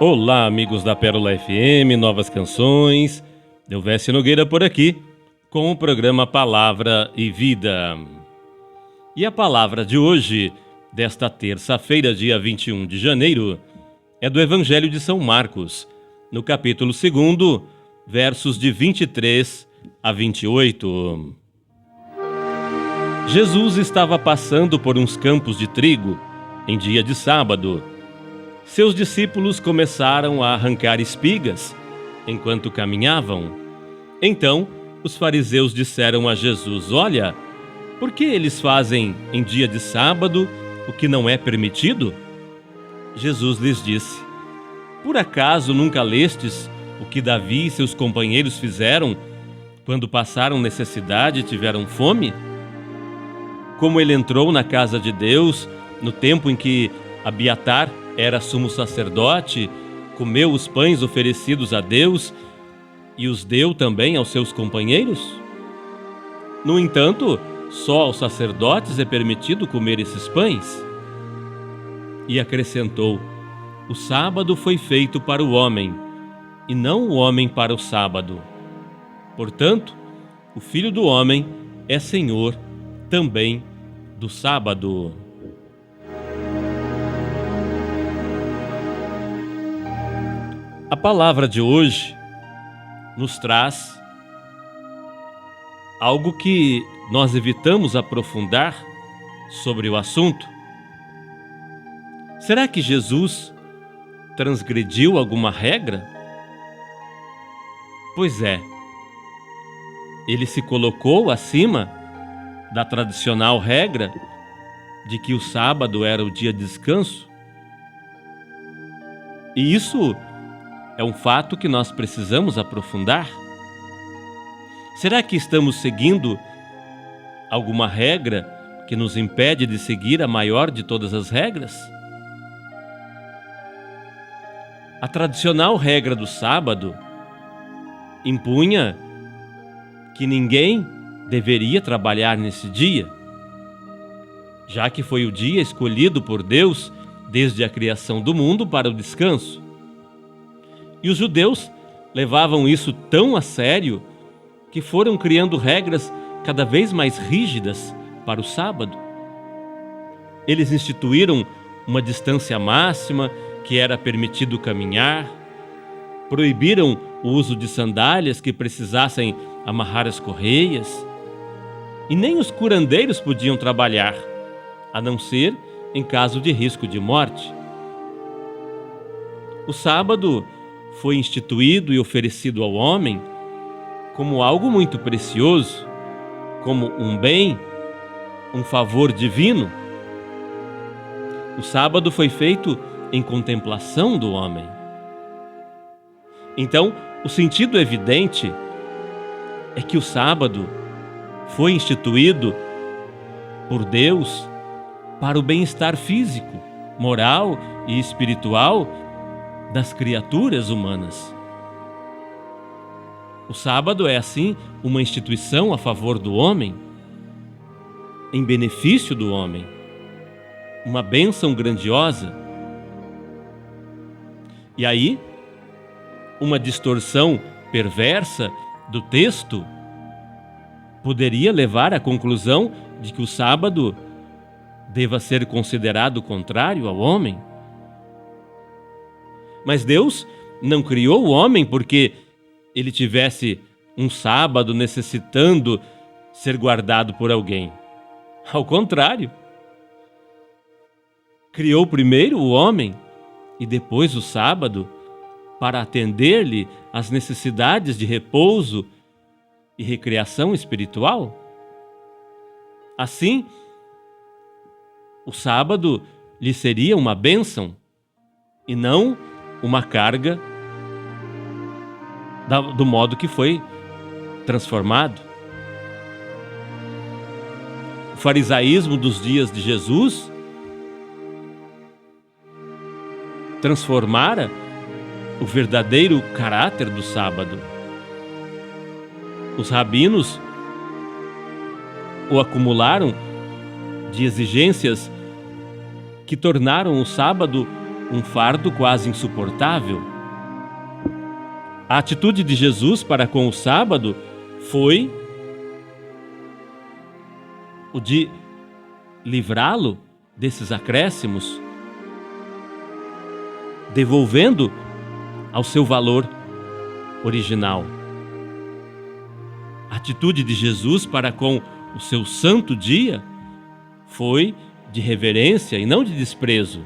Olá, amigos da Pérola FM, novas canções. Delvécio Nogueira por aqui, com o programa Palavra e Vida. E a palavra de hoje, desta terça-feira, dia 21 de janeiro, é do Evangelho de São Marcos, no capítulo 2, versos de 23 a 28. Jesus estava passando por uns campos de trigo, em dia de sábado. Seus discípulos começaram a arrancar espigas enquanto caminhavam. Então, os fariseus disseram a Jesus: "Olha, por que eles fazem em dia de sábado o que não é permitido?" Jesus lhes disse: "Por acaso nunca lestes o que Davi e seus companheiros fizeram quando passaram necessidade e tiveram fome? Como ele entrou na casa de Deus no tempo em que Abiatar era sumo sacerdote, comeu os pães oferecidos a Deus e os deu também aos seus companheiros? No entanto, só aos sacerdotes é permitido comer esses pães." E acrescentou: "O sábado foi feito para o homem, e não o homem para o sábado. Portanto, o Filho do Homem é Senhor também do sábado." A palavra de hoje nos traz algo que nós evitamos aprofundar sobre o assunto. Será que Jesus transgrediu alguma regra? Pois é, ele se colocou acima da tradicional regra de que o sábado era o dia de descanso. E isso é um fato que nós precisamos aprofundar. Será que estamos seguindo alguma regra que nos impede de seguir a maior de todas as regras? A tradicional regra do sábado impunha que ninguém deveria trabalhar nesse dia, já que foi o dia escolhido por Deus desde a criação do mundo para o descanso. E os judeus levavam isso tão a sério que foram criando regras cada vez mais rígidas para o sábado. Eles instituíram uma distância máxima que era permitido caminhar, proibiram o uso de sandálias que precisassem amarrar as correias, e nem os curandeiros podiam trabalhar, a não ser em caso de risco de morte. O sábado foi instituído e oferecido ao homem como algo muito precioso, como um bem, um favor divino. O sábado foi feito em contemplação do homem. Então, o sentido evidente é que o sábado foi instituído por Deus para o bem-estar físico, moral e espiritual das criaturas humanas. O sábado é, assim, uma instituição a favor do homem, em benefício do homem, uma bênção grandiosa. E aí, uma distorção perversa do texto poderia levar à conclusão de que o sábado deva ser considerado contrário ao homem. Mas Deus não criou o homem porque ele tivesse um sábado necessitando ser guardado por alguém. Ao contrário, criou primeiro o homem e depois o sábado para atender-lhe às necessidades de repouso e recreação espiritual. Assim, o sábado lhe seria uma bênção e não uma carga do modo que foi transformado. O farisaísmo dos dias de Jesus transformara o verdadeiro caráter do sábado. Os rabinos o acumularam de exigências que tornaram o sábado um fardo quase insuportável. A atitude de Jesus para com o sábado foi o de livrá-lo desses acréscimos, devolvendo ao seu valor original. A atitude de Jesus para com o seu santo dia foi de reverência e não de desprezo.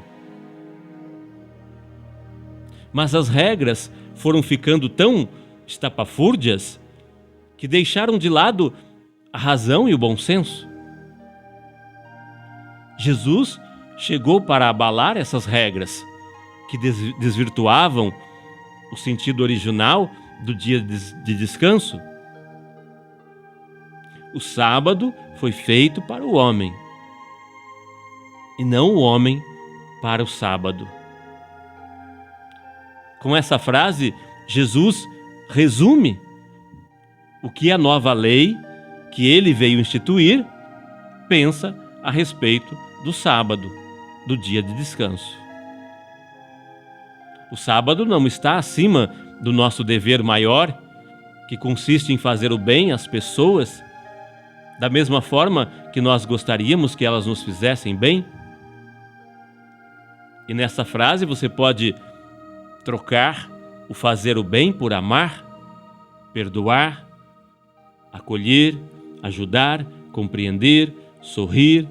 Mas as regras foram ficando tão estapafúrdias que deixaram de lado a razão e o bom senso. Jesus chegou para abalar essas regras que desvirtuavam o sentido original do dia de descanso. O sábado foi feito para o homem, e não o homem para o sábado. Com essa frase, Jesus resume o que a nova lei que ele veio instituir pensa a respeito do sábado, do dia de descanso. O sábado não está acima do nosso dever maior, que consiste em fazer o bem às pessoas, da mesma forma que nós gostaríamos que elas nos fizessem bem. E nessa frase você pode trocar o fazer o bem por amar, perdoar, acolher, ajudar, compreender, sorrir,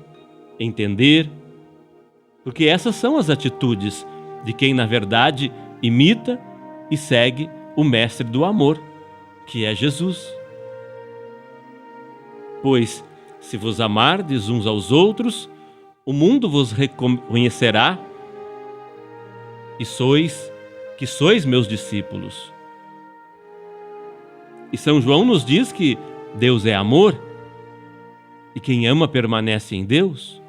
entender, porque essas são as atitudes de quem, na verdade, imita e segue o mestre do amor, que é Jesus. Pois, se vos amardes uns aos outros, o mundo vos reconhecerá e sois meus discípulos. E São João nos diz que Deus é amor, e quem ama permanece em Deus.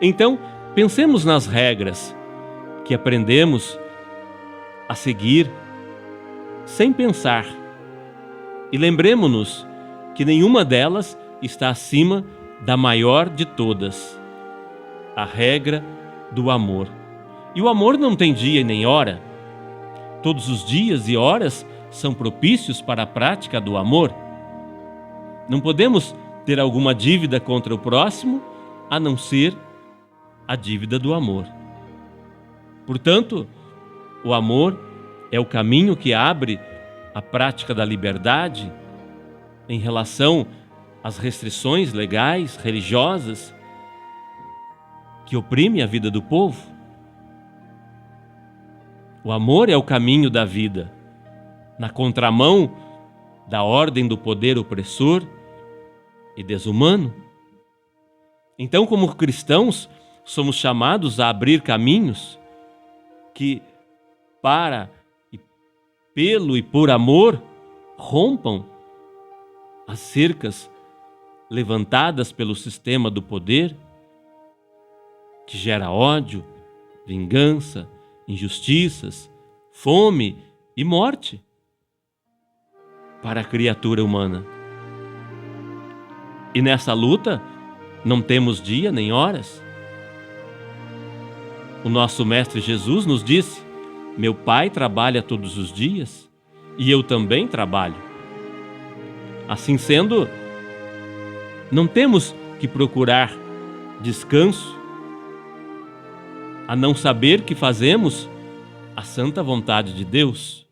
Então, pensemos nas regras que aprendemos a seguir sem pensar, e lembremo-nos que nenhuma delas está acima da maior de todas, a regra do amor. E o amor não tem dia nem hora. Todos os dias e horas são propícios para a prática do amor. Não podemos ter alguma dívida contra o próximo, a não ser a dívida do amor. Portanto, o amor é o caminho que abre a prática da liberdade em relação às restrições legais, religiosas, que oprimem a vida do povo. O amor é o caminho da vida, na contramão da ordem do poder opressor e desumano. Então, como cristãos, somos chamados a abrir caminhos que, para e pelo e por amor, rompam as cercas levantadas pelo sistema do poder, que gera ódio, vingança, injustiças, fome e morte para a criatura humana. E nessa luta não temos dia nem horas. O nosso Mestre Jesus nos disse: meu Pai trabalha todos os dias e eu também trabalho. Assim sendo, não temos que procurar descanso, a não saber que fazemos a santa vontade de Deus.